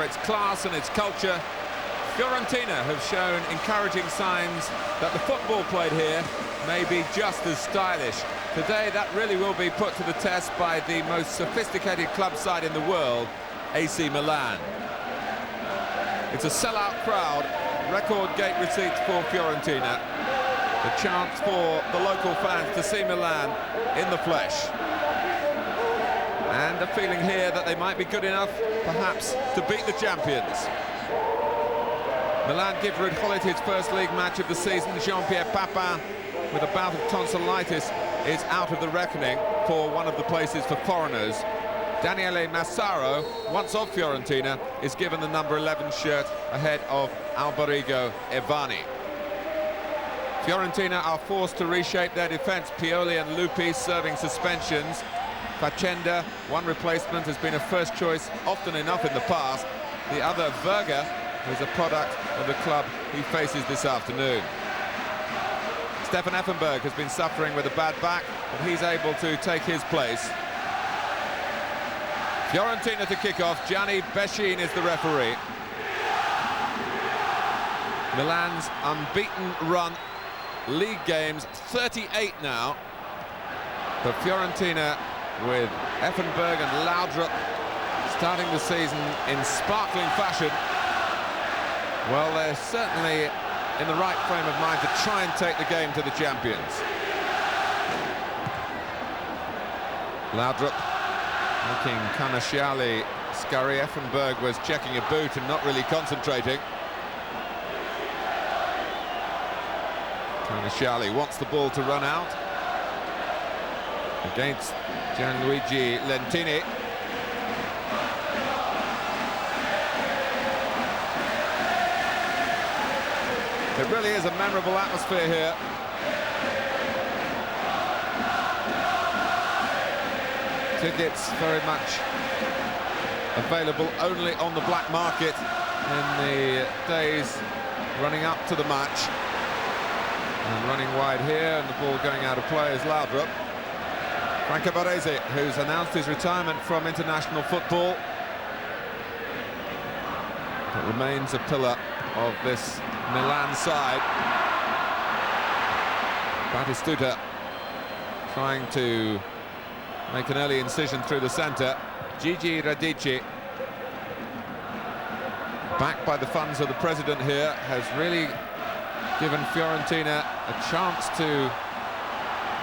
its class and its culture, Fiorentina have shown encouraging signs that the football played here may be just as stylish. Today, that really will be put to the test by the most sophisticated club side in the world, AC Milan. It's a sellout crowd, record gate receipts for Fiorentina. The chance for the local fans to see Milan in the flesh. And a feeling here that they might be good enough, perhaps, to beat the champions. Milan give Red his first league match of the season. Jean-Pierre Papin, with a bout of tonsillitis, is out of the reckoning for one of the places for foreigners. Daniele Massaro, once of Fiorentina, is given the number 11 shirt ahead of Alberigo Evani. Fiorentina are forced to reshape their defence. Pioli and Lupi serving suspensions. Facenda, one replacement, has been a first choice often enough in the past. The other, Verga, who's a product of the club he faces this afternoon. Stefan Effenberg has been suffering with a bad back, but he's able to take his place. Fiorentina to kick off. Gianni Beshin is the referee. Milan's unbeaten run, league games, 38 now. But Fiorentina, with Effenberg and Laudrup starting the season in sparkling fashion, well, they're certainly in the right frame of mind to try and take the game to the champions. Laudrup making Canasciali scurry. Effenberg was checking a boot and not really concentrating. Canasciali wants the ball to run out against Gianluigi Lentini. It really is a memorable atmosphere here. Tickets very much available only on the black market in the days running up to the match. And running wide here, and the ball going out of play is Laudrup. Franco Baresi, who's announced his retirement from international football, but remains a pillar of this Milan side. Batistuta trying to make an early incision through the centre. Gigi Radici, backed by the funds of the president here, has really given Fiorentina a chance to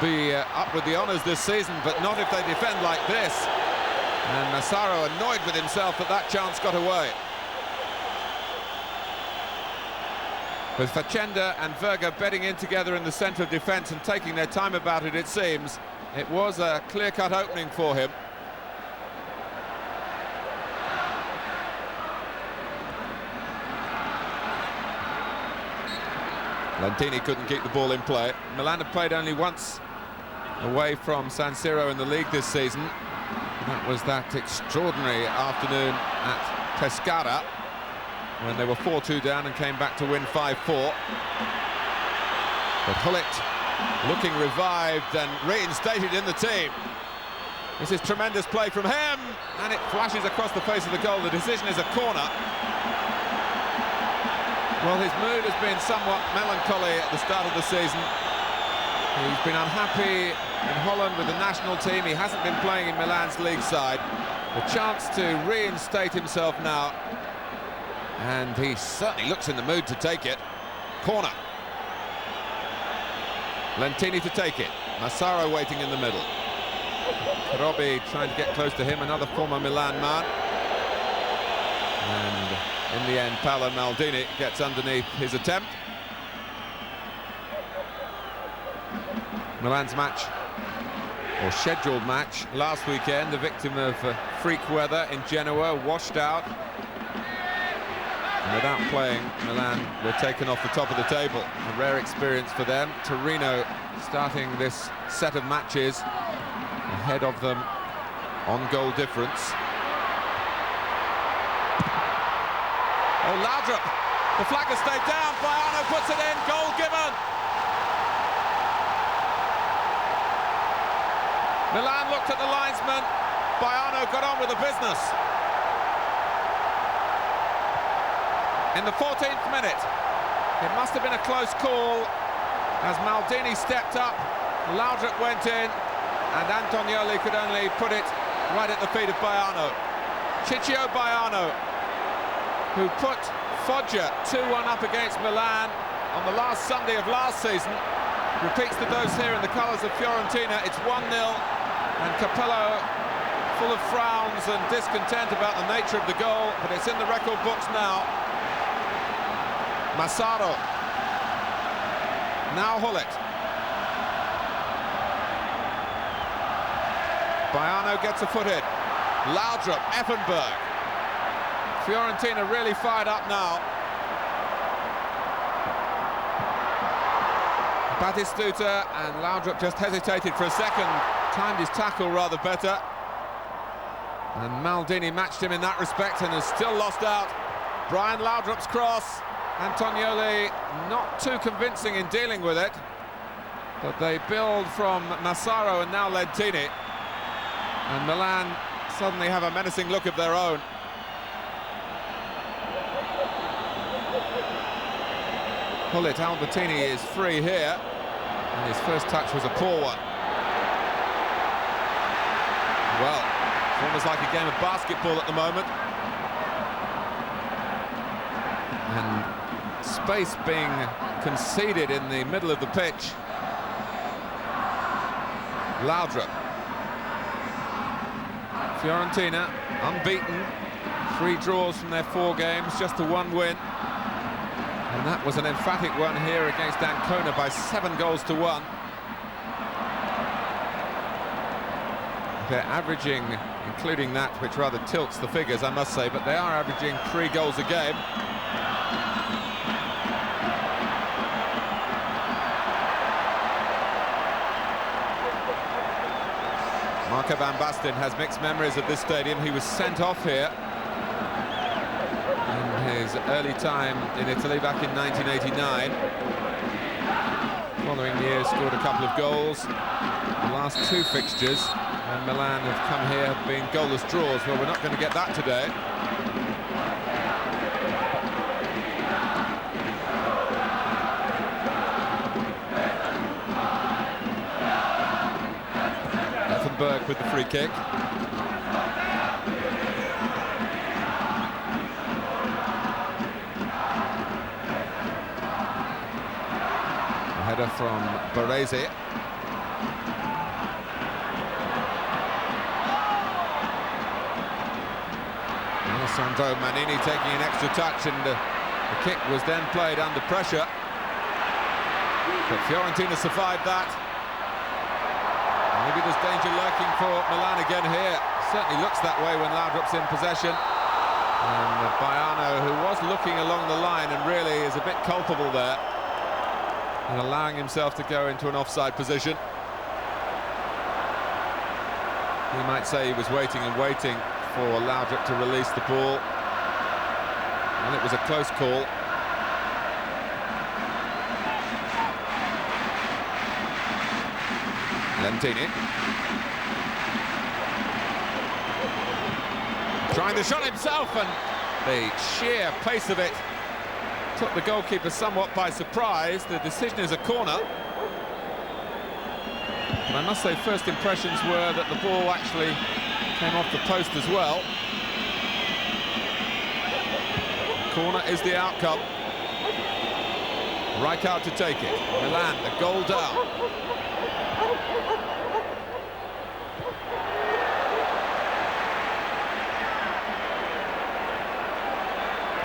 be up with the honours this season, but not if they defend like this. And Massaro annoyed with himself that that chance got away. With Facenda and Verga bedding in together in the centre of defence and taking their time about it, it seems, it was a clear-cut opening for him. Lentini couldn't keep the ball in play. Milan have played only once away from San Siro in the league this season. That was that extraordinary afternoon at Pescara, when they were 4-2 down and came back to win 5-4. But Hullet looking revived and reinstated in the team. This is tremendous play from him, and it flashes across the face of the goal. The decision is a corner. Well, his mood has been somewhat melancholy at the start of the season. He's been unhappy in Holland with the national team. He hasn't been playing in Milan's league side. The chance to reinstate himself now, and he certainly looks in the mood to take it. Corner. Lentini to take it. Massaro waiting in the middle. Robby trying to get close to him, another former Milan man. And in the end, Paolo Maldini gets underneath his attempt. Milan's match, or scheduled match, last weekend, the victim of freak weather in Genoa, washed out. And without playing, Milan were taken off the top of the table. A rare experience for them. Torino starting this set of matches ahead of them on goal difference. Oh, Laudrup, the flag has stayed down, Baiano puts it in, goal given! Milan looked at the linesman, Baiano got on with the business. In the 14th minute, it must have been a close call as Maldini stepped up, Laudrup went in, and Antonioli could only put it right at the feet of Baiano. Ciccio Baiano, who put Foggia 2-1 up against Milan on the last Sunday of last season, repeats the dose here in the colours of Fiorentina. It's 1-0, and Capello full of frowns and discontent about the nature of the goal, but it's in the record books now. Massaro, now Hullet. Baiano gets a foot in. Laudrup, Effenberg. Fiorentina really fired up now. Batistuta, and Laudrup just hesitated for a second, timed his tackle rather better. And Maldini matched him in that respect and has still lost out. Brian Laudrup's cross. Antonioli not too convincing in dealing with it, but they build from Massaro and now Lentini, and Milan suddenly have a menacing look of their own. Hullet Albertini is free here, and his first touch was a poor one. Well, it's almost like a game of basketball at the moment. And space being conceded in the middle of the pitch. Laudrup. Fiorentina, unbeaten. 3 draws from their 4 games, just a 1 win. And that was an emphatic one here against Ancona by 7 goals to 1. They're averaging, including that, which rather tilts the figures, I must say, but they are averaging 3 goals a game. Marco van Basten has mixed memories of this stadium. He was sent off here in his early time in Italy back in 1989. Following year, scored a couple of goals. The last 2 fixtures when Milan have come here have been goalless draws. Well, we're not going to get that today. Effenberg with the free kick. A header from Baresi. Alessandro Manini taking an extra touch, and the kick was then played under pressure. But Fiorentina survived that. Maybe there's danger lurking for Milan again here. Certainly looks that way when Laudrup's in possession. And Baiano, who was looking along the line and really is a bit culpable there, and allowing himself to go into an offside position. You might say he was waiting and waiting for Laudrup to release the ball. And it was a close call. Lentini. Trying the shot himself, and the sheer pace of it took the goalkeeper somewhat by surprise. The decision is a corner. And I must say, first impressions were that the ball actually came off the post as well. Corner is the outcome. Rijkaard to take it. Milan, a goal down.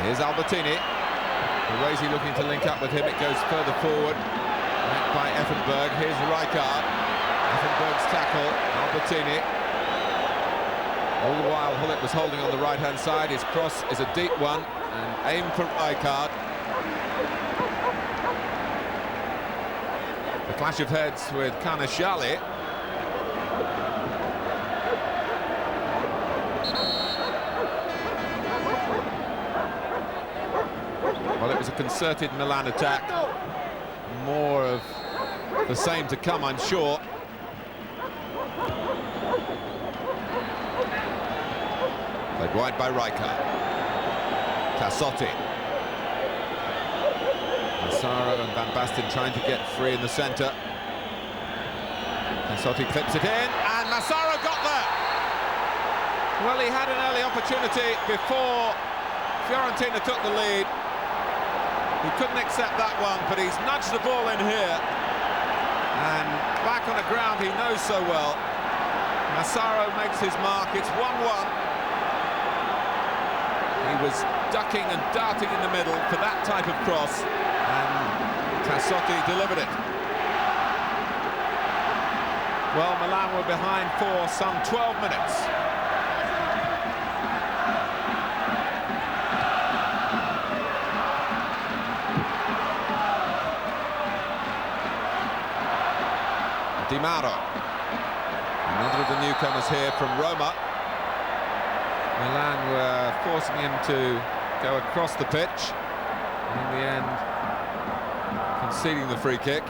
Here's Albertini. Baresi looking to link up with him. It goes further forward. Met by Effenberg. Here's Rijkaard. Effenberg's tackle. Albertini. All the while Hullet was holding on the right-hand side. His cross is a deep one, and aim for Rijkaard. The clash of heads with Carnashali. Well, it was a concerted Milan attack. More of the same to come, I'm sure. Played wide by Rijkaard. Tassotti. Massaro and Van Basten trying to get free in the centre. Cassotti clips it in, and Massaro got there! Well, he had an early opportunity before Fiorentina took the lead. He couldn't accept that one, but he's nudged the ball in here. And back on the ground he knows so well. Massaro makes his mark, it's 1-1. He was ducking and darting in the middle for that type of cross, and Cassotti delivered it. Well, Milan were behind for some 12 minutes. Di Mauro, another of the newcomers here from Roma. Milan were forcing him to go across the pitch, and in the end conceding the free kick.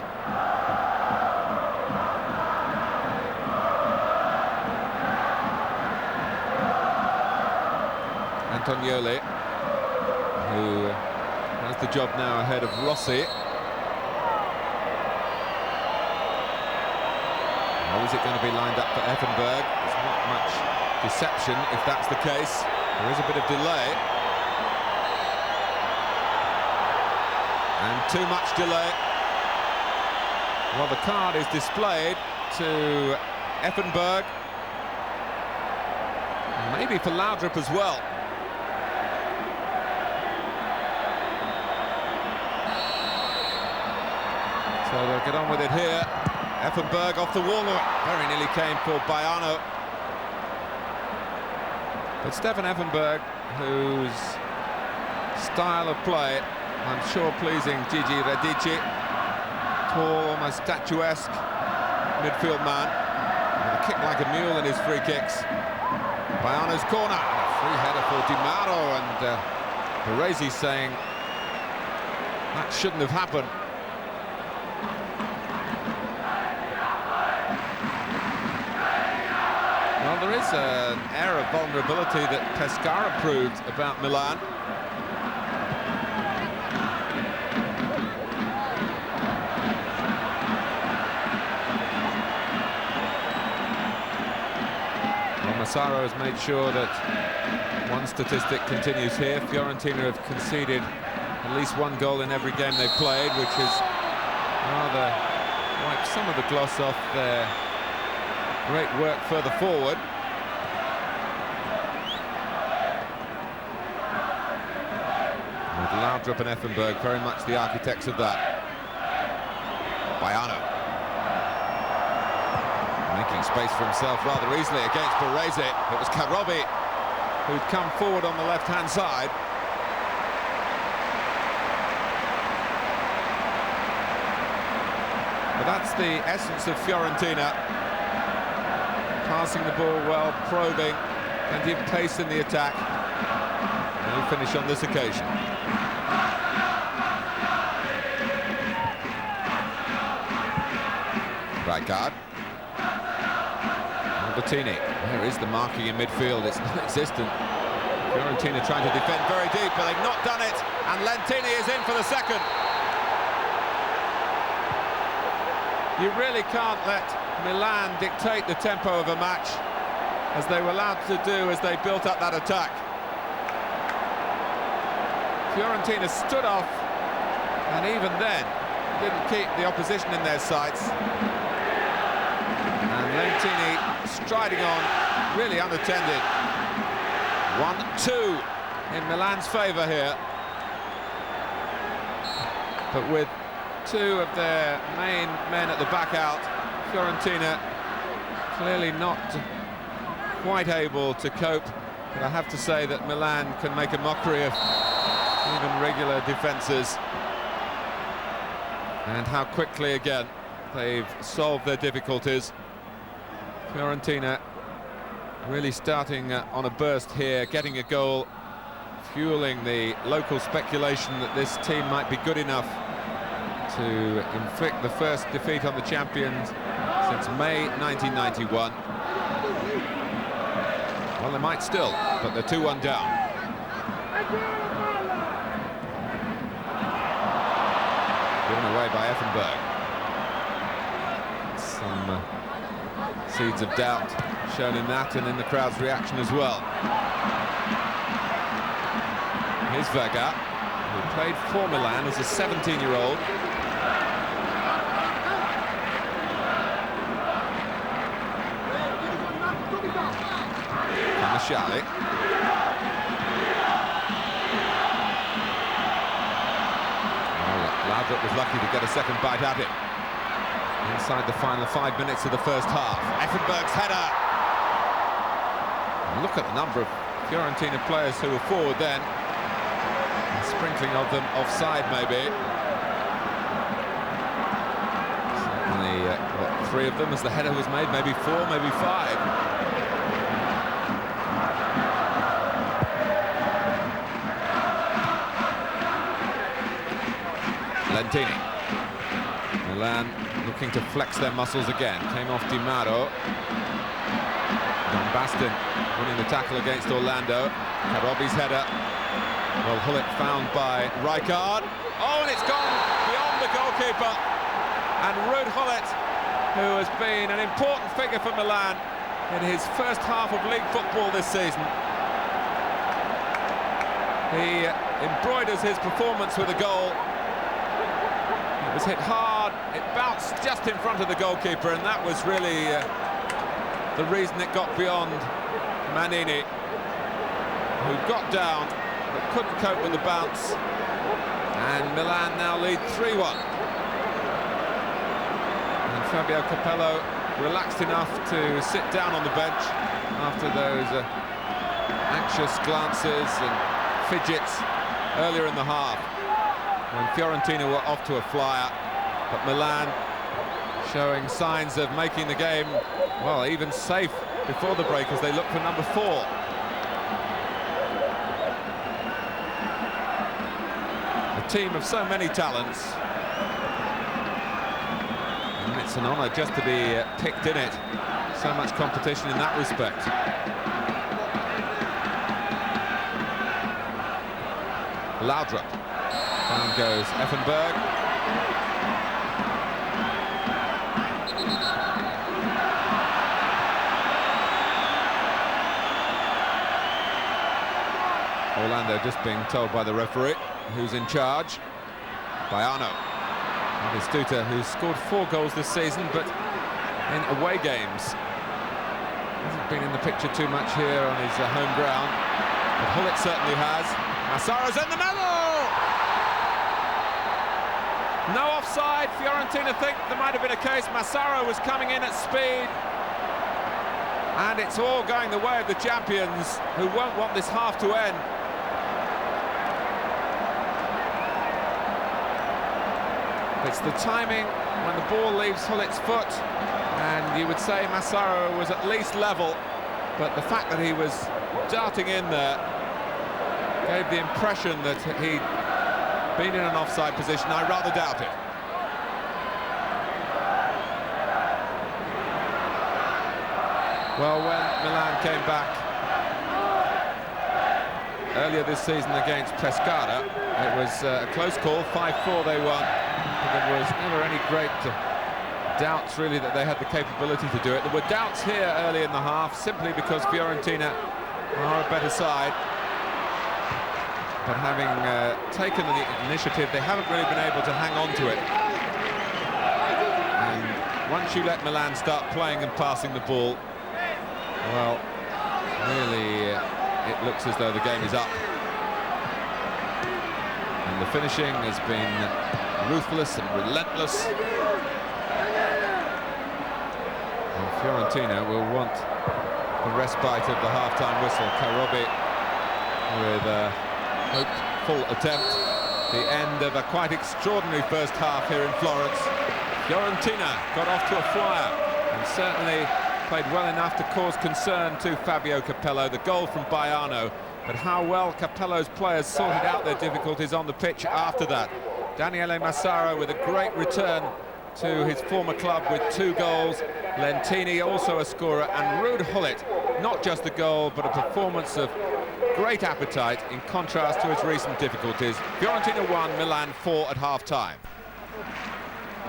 Antonioli, who has the job now ahead of Rossi. How is it going to be lined up for Effenberg? There's not much deception if that's the case. There is a bit of delay. And too much delay. Well, the card is displayed to Effenberg. Maybe for Laudrup as well. So they'll get on with it here. Effenberg off the wall, very nearly came for Baiano. But Stefan Effenberg, whose style of play, I'm sure pleasing Gigi Radici, tall, almost statuesque midfield man, with a kick like a mule in his free kicks. Baiano's corner, free header for Di Mauro, and Baresi saying that shouldn't have happened. Well, there is an air of vulnerability that Pescara proved about Milan. Well, Massaro has made sure that one statistic continues here. Fiorentina have conceded at least one goal in every game they've played, which has rather wiped some of the gloss off their great work further forward. With Laudrup and Effenberg very much the architects of that. Baiano making space for himself rather easily against Baresi. It was Karobi who'd come forward on the left-hand side. But that's the essence of Fiorentina. Passing the ball well, probing, plenty of pace in the attack. No finish on this occasion. Rijkaard. Albertini. Where is the marking in midfield? It's non-existent. Fiorentina trying to defend very deep, but they've not done it. And Lentini is in for the second. You really can't let Milan dictate the tempo of a match, as they were allowed to do as they built up that attack. Fiorentina stood off, and even then didn't keep the opposition in their sights. And Lentini striding on, really unattended. 1-2 in Milan's favour here. But with two of their main men at the back out, Fiorentina clearly not quite able to cope, but I have to say that Milan can make a mockery of even regular defences. And how quickly again they've solved their difficulties. Fiorentina really starting on a burst here, getting a goal, fueling the local speculation that this team might be good enough to inflict the first defeat on the champions since May 1991. Well, they might still, but they're 2-1 down. by Effenberg. Some seeds of doubt shown in that and in the crowd's reaction as well. Here's Vega, who played for Milan as a 17-year-old. Shali. Laudrup was lucky to get a second bite at it. Inside the final 5 minutes of the first half. Effenberg's header. And look at the number of Fiorentina players who were forward then. A sprinkling of them offside, maybe. Certainly, what, 3 of them as the header was made, maybe 4, maybe 5. Lentini. Milan looking to flex their muscles again. Came off Di Mauro. Van Basten winning the tackle against Orlando. Karobi's header. Well, Hullet found by Rijkaard. Oh, and it's gone beyond the goalkeeper. And Ruud Hullet, who has been an important figure for Milan in his first half of league football this season. He embroiders his performance with a goal. It was hit hard, it bounced just in front of the goalkeeper, and that was really the reason it got beyond Manini, who got down but couldn't cope with the bounce. And Milan now lead 3-1. And Fabio Capello relaxed enough to sit down on the bench after those anxious glances and fidgets earlier in the half, when Fiorentina were off to a flyer, but Milan showing signs of making the game, well, even safe before the break as they look for number 4. A team of so many talents, and it's an honour just to be picked in it. So much competition in that respect. Laudrup. Down goes Effenberg. Orlando just being told by the referee who's in charge. Baiano. Batistuta, who's scored 4 goals this season, but in away games. Hasn't been in the picture too much here on his home ground. But Hullet certainly has. Massaro's in the middle! No offside. Fiorentina think there might have been a case. Massaro was coming in at speed. And it's all going the way of the champions, who won't want this half to end. It's the timing when the ball leaves Hullet's foot, and you would say Massaro was at least level, but the fact that he was darting in there gave the impression that he'd been in an offside position. I rather doubt it. Well, when Milan came back earlier this season against Pescara, it was a close call, 5-4 they won. There was never any great doubts, really, that they had the capability to do it. There were doubts here early in the half, simply because Fiorentina are a better side. But having taken the initiative, they haven't really been able to hang on to it. And once you let Milan start playing and passing the ball, well, really, it looks as though the game is up. And the finishing has been ruthless and relentless. And Fiorentina will want the respite of the half-time whistle. Karobi with a hopeful attempt. The end of a quite extraordinary first half here in Florence. Fiorentina got off to a flyer and certainly played well enough to cause concern to Fabio Capello. The goal from Baiano, but how well Capello's players sorted out their difficulties on the pitch after that. Daniele Massaro with a great return to his former club with 2 goals. Lentini also a scorer, and Ruud Hullet, not just a goal but a performance of great appetite in contrast to his recent difficulties. Fiorentina 1, Milan 4 at half-time.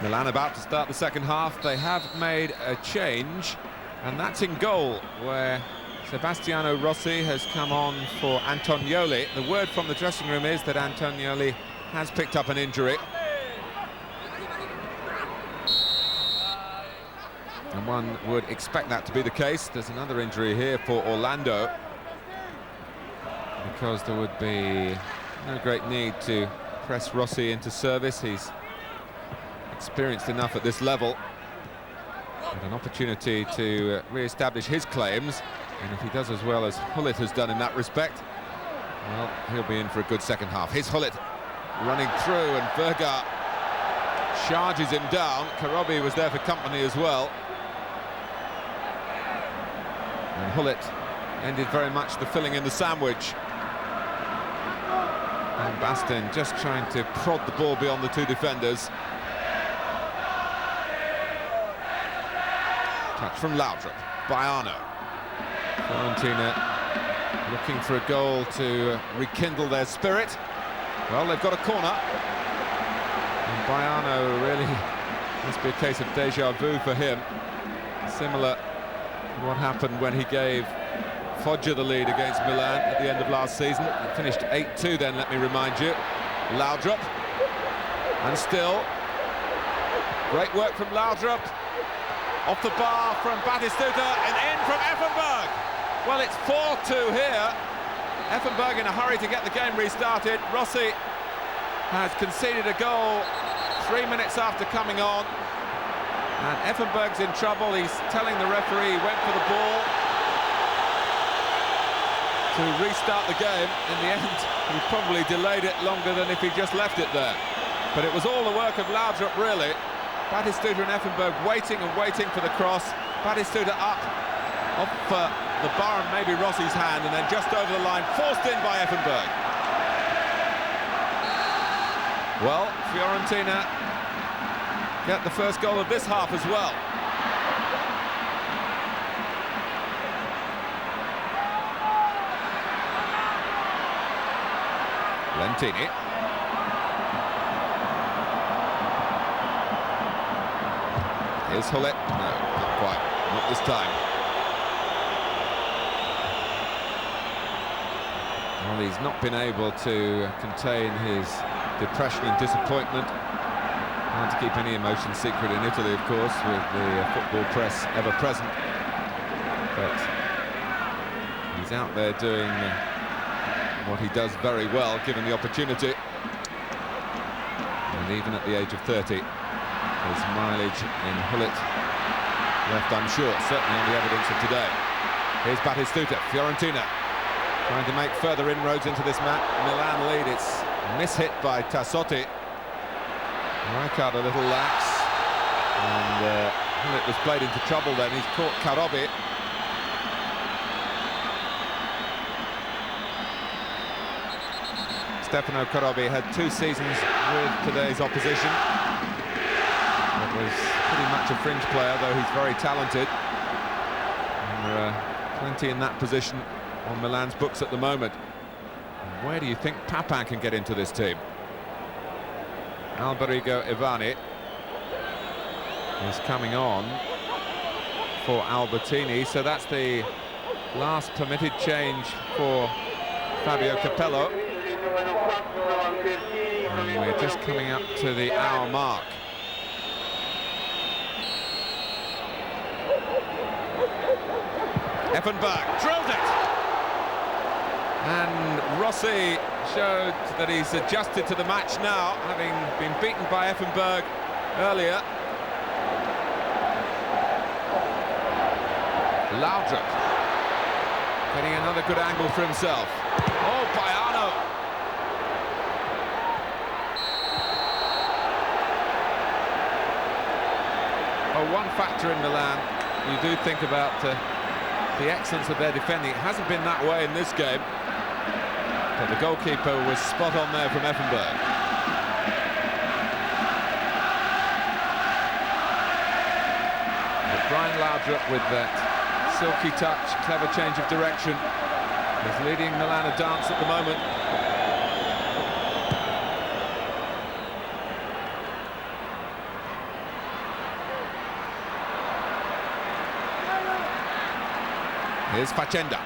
Milan about to start the second half. They have made a change, and that's in goal, where Sebastiano Rossi has come on for Antonioli. The word from the dressing room is that Antonioli has picked up an injury. And one would expect that to be the case. There's another injury here for Orlando, because there would be no great need to press Rossi into service. He's experienced enough at this level, and an opportunity to re-establish his claims, and if he does as well as Hullet has done in that respect, well, he'll be in for a good second half. Here's Hullet running through, and Verga charges him down. Karobi was there for company as well, and Hullet ended very much the filling in the sandwich, and Bastin just trying to prod the ball beyond the two defenders. Touch from Laudrup, Baiano. Fiorentina looking for a goal to rekindle their spirit. Well, they've got a corner, and Baiano really must be a case of deja vu for him. Similar to what happened when he gave Foggia the lead against Milan at the end of last season. It finished 8-2 then, let me remind you. Laudrup, and still great work from Laudrup. Off the bar from Batistuta, and in from Effenberg. Well, it's 4-2 here. Effenberg in a hurry to get the game restarted. Rossi has conceded a goal 3 minutes after coming on, and Effenberg's in trouble. He's telling the referee he went for the ball to restart the game. In the end, he probably delayed it longer than if he just left it there. But it was all the work of Laudrup, really. Batistuta and Effenberg waiting and waiting for the cross. Batistuta up off the bar and maybe Rossi's hand, and then just over the line, forced in by Effenberg. Well, Fiorentina get the first goal of this half as well. Lentini. Here's Hullet. No, not quite. Not this time. Well, he's not been able to contain his depression and disappointment. Hard to keep any emotion secret in Italy, of course, with the football press ever present. But he's out there doing what he does very well, given the opportunity. And even at the age of 30, his mileage in Hullet left unsure, certainly on the evidence of today. Here's Batistuta, Fiorentina trying to make further inroads into this Milan lead. It's mishit by Tassotti. Rijkaard a little lax, and Hullet was played into trouble then. He's caught Karobi. Stefano Karobi had 2 seasons with today's opposition. Was pretty much a fringe player, though he's very talented. And there are plenty in that position on Milan's books at the moment. And where do you think Papin can get into this team? Alberigo Ivani is coming on for Albertini, so that's the last permitted change for Fabio Capello. And we're just coming up to the hour mark. Effenberg drilled it, and Rossi showed that he's adjusted to the match now, having been beaten by Effenberg earlier. Laudrup getting another good angle for himself. Oh, Baiano. Oh, one factor in Milan, you do think about the excellence of their defending. It hasn't been that way in this game, but the goalkeeper was spot on there from Effenberg. But Brian Laudrup, with that silky touch, clever change of direction, is leading Milan a dance at the moment. Here's Facenda.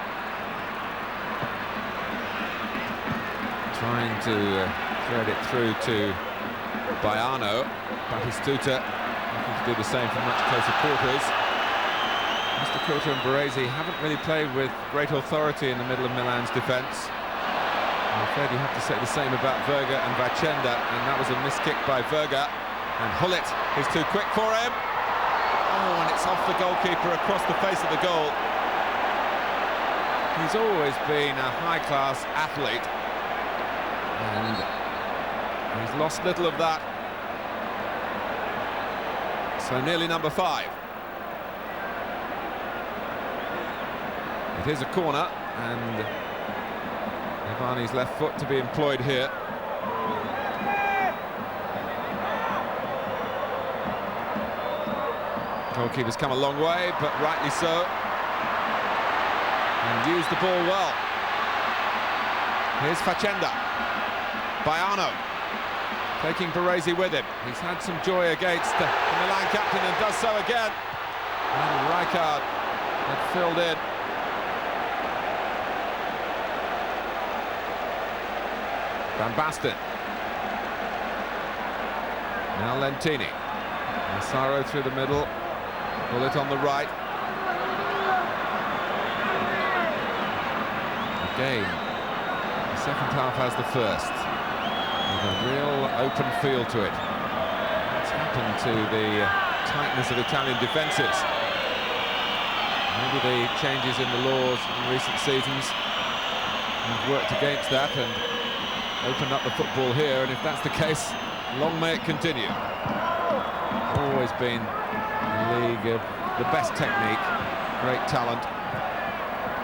Trying to thread it through to Baiano. Batistuta looking to do the same from much closer quarters. Mr. Couto and Baresi haven't really played with great authority in the middle of Milan's defence. I'm afraid you have to say the same about Verga and Facenda, and that was a missed kick by Verga. And Hullet is too quick for him. Oh, and it's off the goalkeeper across the face of the goal. He's always been a high-class athlete, and he's lost little of that. So nearly number 5. It is a corner, and Ivani's left foot to be employed here. Goalkeeper's come a long way, but rightly so. And used the ball well. Here's Facenda. Baiano taking Baresi with him. He's had some joy against the Milan captain and does so again. And Rijkaard had filled in. Van Basten. Now Lentini. Massaro through the middle. Bullet on the right. Again, the second half has the first, with a real open feel to it. What's happened to the tightness of Italian defences? Maybe the changes in the laws in recent seasons have worked against that and opened up the football here, and if that's the case, long may it continue. Always been a league of the best technique, great talent,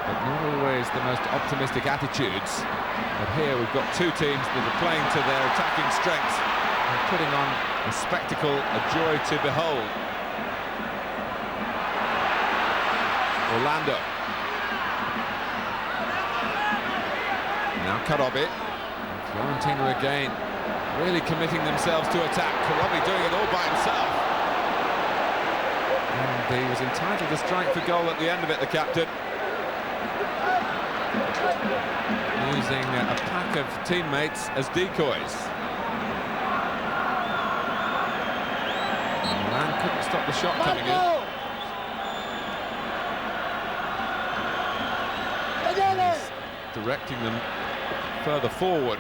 but not always the most optimistic attitudes. But here we've got two teams that are playing to their attacking strengths and putting on a spectacle, a joy to behold. Orlando. Now Karobi. Fiorentina again, really committing themselves to attack. Karobi doing it all by himself. And he was entitled to strike for goal at the end of it, the captain. Using a pack of teammates as decoys. Milan couldn't stop the shot coming in. He's directing them further forward.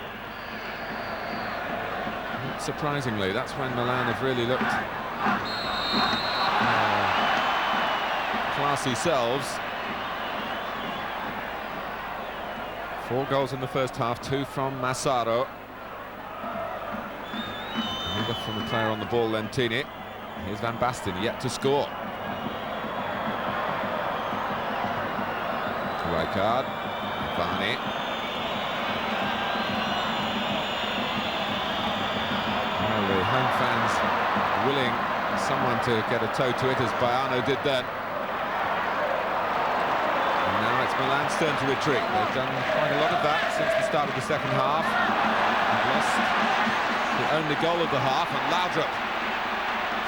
Not surprisingly, that's when Milan have really looked classy selves. 4 goals in the first half, 2 from Massaro. Another from the player on the ball, Lentini. Here's Van Basten, yet to score. Rijkaard, Varney. Well, the home fans willing someone to get a toe to it, as Baiano did then. It's Milan's turn to retreat. They've done quite a lot of that since the start of the second half. They've lost the only goal of the half, and Laudrup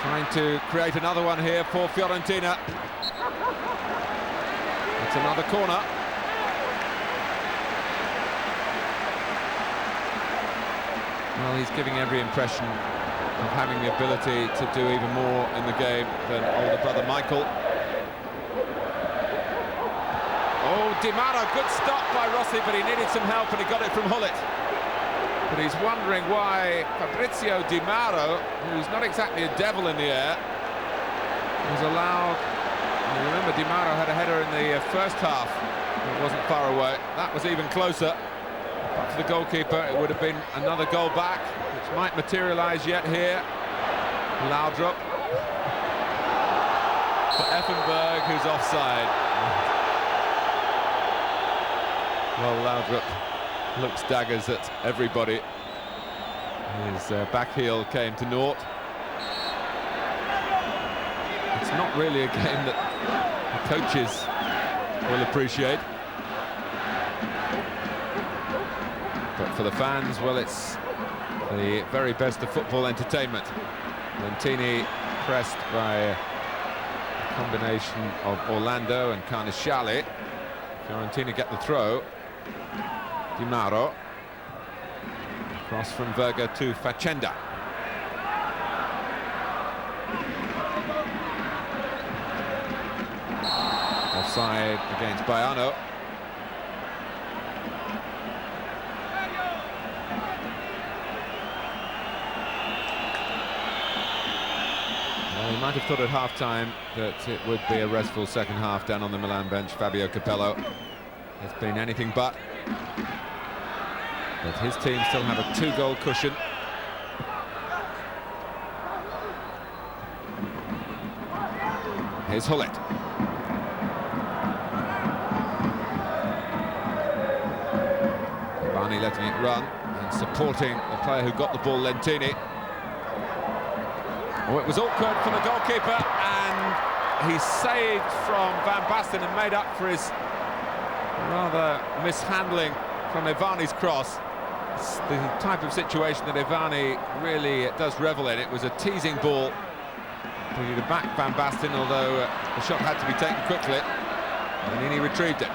trying to create another one here for Fiorentina. It's another corner. Well, he's giving every impression of having the ability to do even more in the game than older brother Michael. Oh, Di Mauro, good stop by Rossi, but he needed some help and he got it from Hullet. But he's wondering why Fabrizio Di Mauro, who's not exactly a devil in the air, was allowed. You remember Di Mauro had a header in the first half. It wasn't far away. That was even closer. But for the goalkeeper, it would have been another goal back, which might materialise yet here. Laudrup. For Effenberg, who's offside. Well, Laudrup looks daggers at everybody. His back heel came to naught. It's not really a game that the coaches will appreciate. But for the fans, well, it's the very best of football entertainment. Lentini pressed by a combination of Orlando and Carnisciali. Fiorentina get the throw. Di Mauro. Cross from Verga to Facenda. Offside against Baiano. Well, he might have thought at half-time that it would be a restful second half down on the Milan bench. Fabio Capello has been anything but. But his team still have a 2-goal cushion. Here's Hullet. Barney letting it run and supporting the player who got the ball, Lentini. Oh, it was awkward for the goalkeeper, and he saved from Van Basten and made up for his rather mishandling from Ivani's cross. It's the type of situation that Ivani really does revel in. It was a teasing ball for you to back Van Basten, although the shot had to be taken quickly, and then he retrieved it.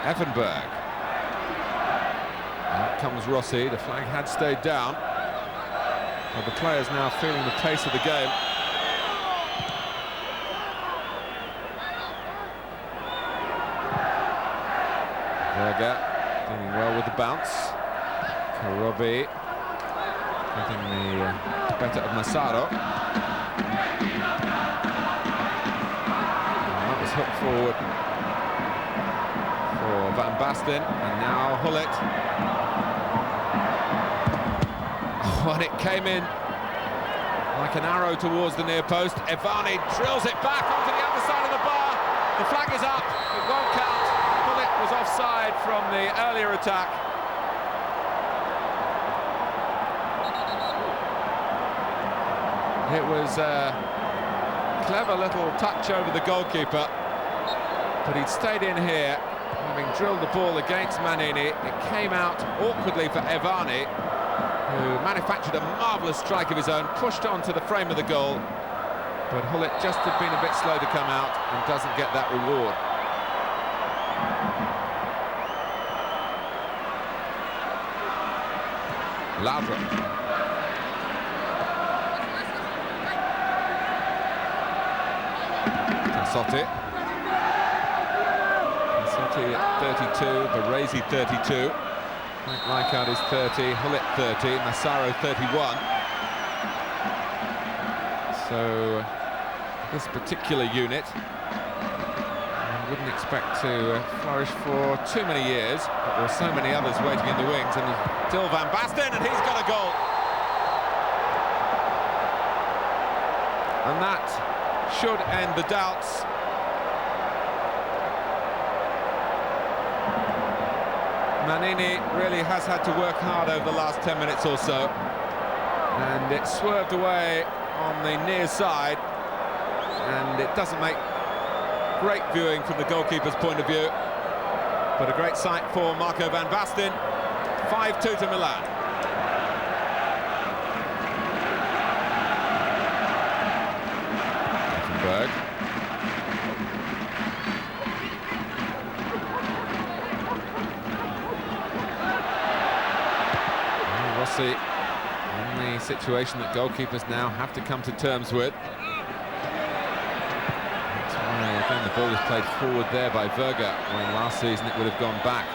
Effenberg. Out comes Rossi. The flag had stayed down, but the players now feeling the pace of the game. Verga doing well with the bounce. Karobi getting the better of Massaro. And that was hooked forward for Van Basten, and now Hullet. Oh, and it came in like an arrow towards the near post. Ivani drills it back onto the other side of the bar. The flag is up, it won't count. Hullet was offside from the earlier attack. It was a clever little touch over the goalkeeper, but he'd stayed in here, having drilled the ball against Manini. It came out awkwardly for Ivani, who manufactured a marvellous strike of his own, pushed onto the frame of the goal, but Hullet just had been a bit slow to come out and doesn't get that reward. Laudrup. Tassotti at 32, Baresi 32, Frank Rijkaard is 30, Hullet 30, Massaro 31. So this particular unit I wouldn't expect to flourish for too many years, but there are so many others waiting in the wings, and still Van Basten, and he's got a goal. And that should end the doubts. Manini really has had to work hard over the last 10 minutes or so, and it swerved away on the near side, and it doesn't make great viewing from the goalkeeper's point of view, but a great sight for Marco Van Basten. 5-2 to Milan. Effenberg. Rossi in the situation that goalkeepers now have to come to terms with. That's why, again, the ball is played forward there by Verga, when last season it would have gone back.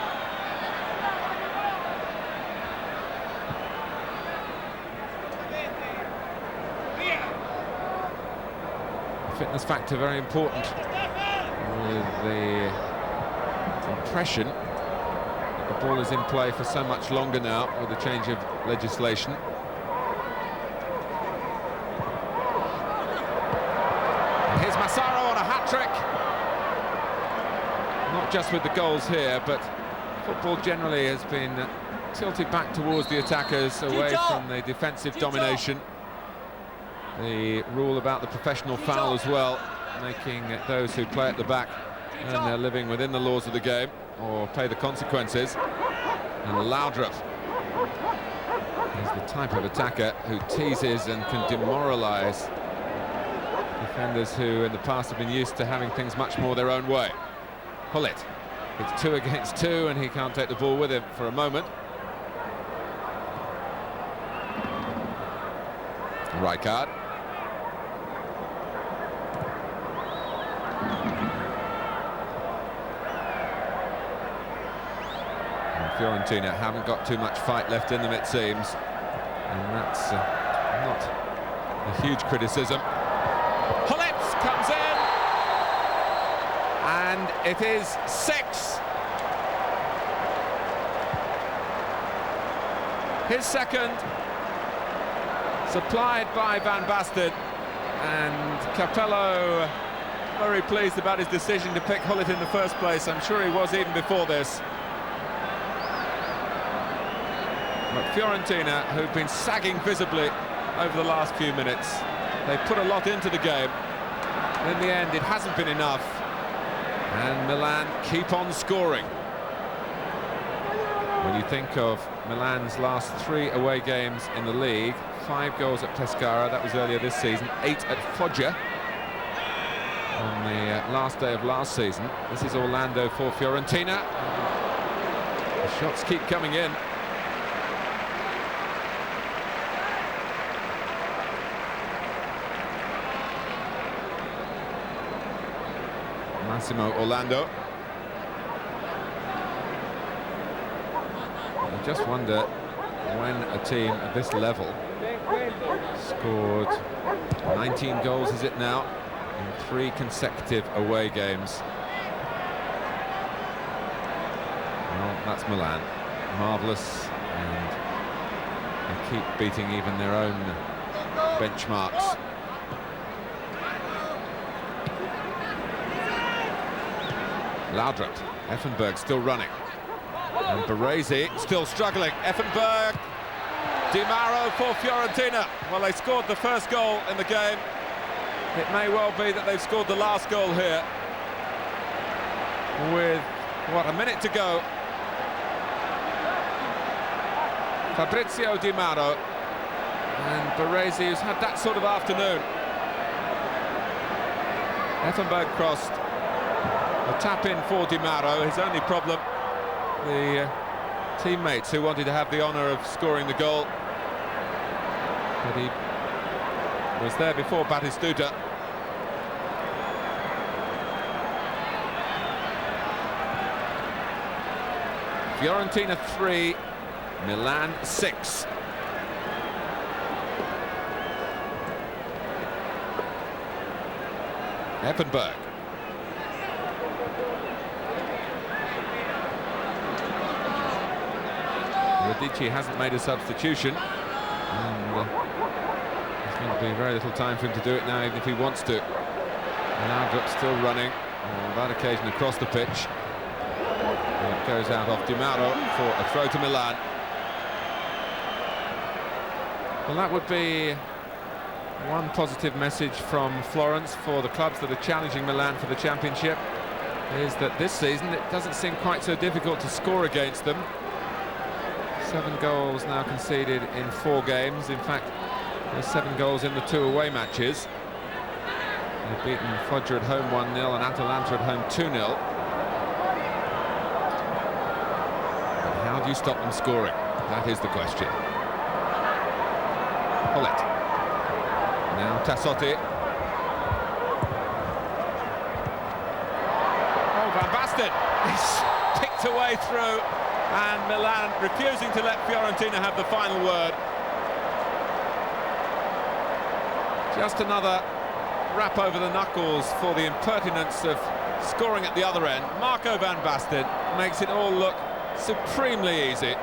Fitness factor very important, with the impression that the ball is in play for so much longer now with the change of legislation. And here's Massaro on a hat-trick. Not just with the goals here, but football generally has been tilted back towards the attackers, away from the defensive domination. The rule about the professional foul as well, making those who play at the back earn their living within the laws of the game, or pay the consequences. And Laudrup is the type of attacker who teases and can demoralise Defenders who in the past have bbeen used to having things much more their own way. Gullit. It's 2 against 2 and he can't take the ball with him for a moment. Rijkaard. And Fiorentina haven't got too much fight left in them, it seems. And that's not a huge criticism. Gullit comes in. And it is 6. His second, supplied by Van Basten, and Capello very pleased about his decision to pick Gullit in the first place. I'm sure he was even before this. But Fiorentina, who've been sagging visibly over the last few minutes, they put a lot into the game. In the end, it hasn't been enough. And Milan keep on scoring. When you think of Milan's last 3 away games in the league, 5 goals at Pescara, that was earlier this season, 8 at Foggia on the last day of last season. This is Orlando for Fiorentina. The shots keep coming in. Massimo Orlando. I just wonder when a team at this level scored 19 goals, is it now, in 3 consecutive away games. Well, that's Milan. Marvellous, and they keep beating even their own benchmarks. Laudrup, Effenberg still running. And Baresi still struggling. Effenberg, Di Mauro for Fiorentina. Well, they scored the first goal in the game. It may well be that they've scored the last goal here. With, what, a minute to go. Fabrizio Di Mauro. And Baresi, who's had that sort of afternoon. Effenberg crossed. A tap-in for Di Mauro. His only problem, the teammates who wanted to have the honour of scoring the goal. But he was there before Batistuta. Fiorentina 3, Milan 6. Effenberg. Radici hasn't made a substitution, and there's going to be very little time for him to do it now, even if he wants to. Laudrup still running on that occasion across the pitch. And it goes out off Di Mauro for a throw to Milan. Well, that would be one positive message from Florence for the clubs that are challenging Milan for the championship, is that this season it doesn't seem quite so difficult to score against them. 7 goals now conceded in 4 games. In fact, there's 7 goals in the 2 away matches. They've beaten Foggia at home 1-0 and Atalanta at home 2-0. But how do you stop them scoring? That is the question. Gullit. Now Tassotti. Oh, Van Basten! He's picked away through. And Milan refusing to let Fiorentina have the final word. Just another rap over the knuckles for the impertinence of scoring at the other end. Marco Van Basten makes it all look supremely easy.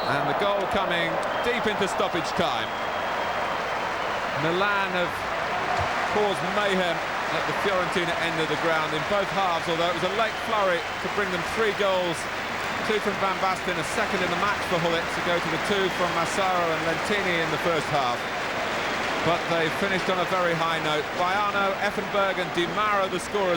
And the goal coming deep into stoppage time. Milan have caused mayhem at the Fiorentina end of the ground in both halves, although it was a late flurry to bring them 3 goals. 2 from Van Basten, a second in the match for Gullit to go to the 2 from Massaro and Lentini in the first half. But they finished on a very high note. Baiano, Effenberg and Di Mauro the scorers.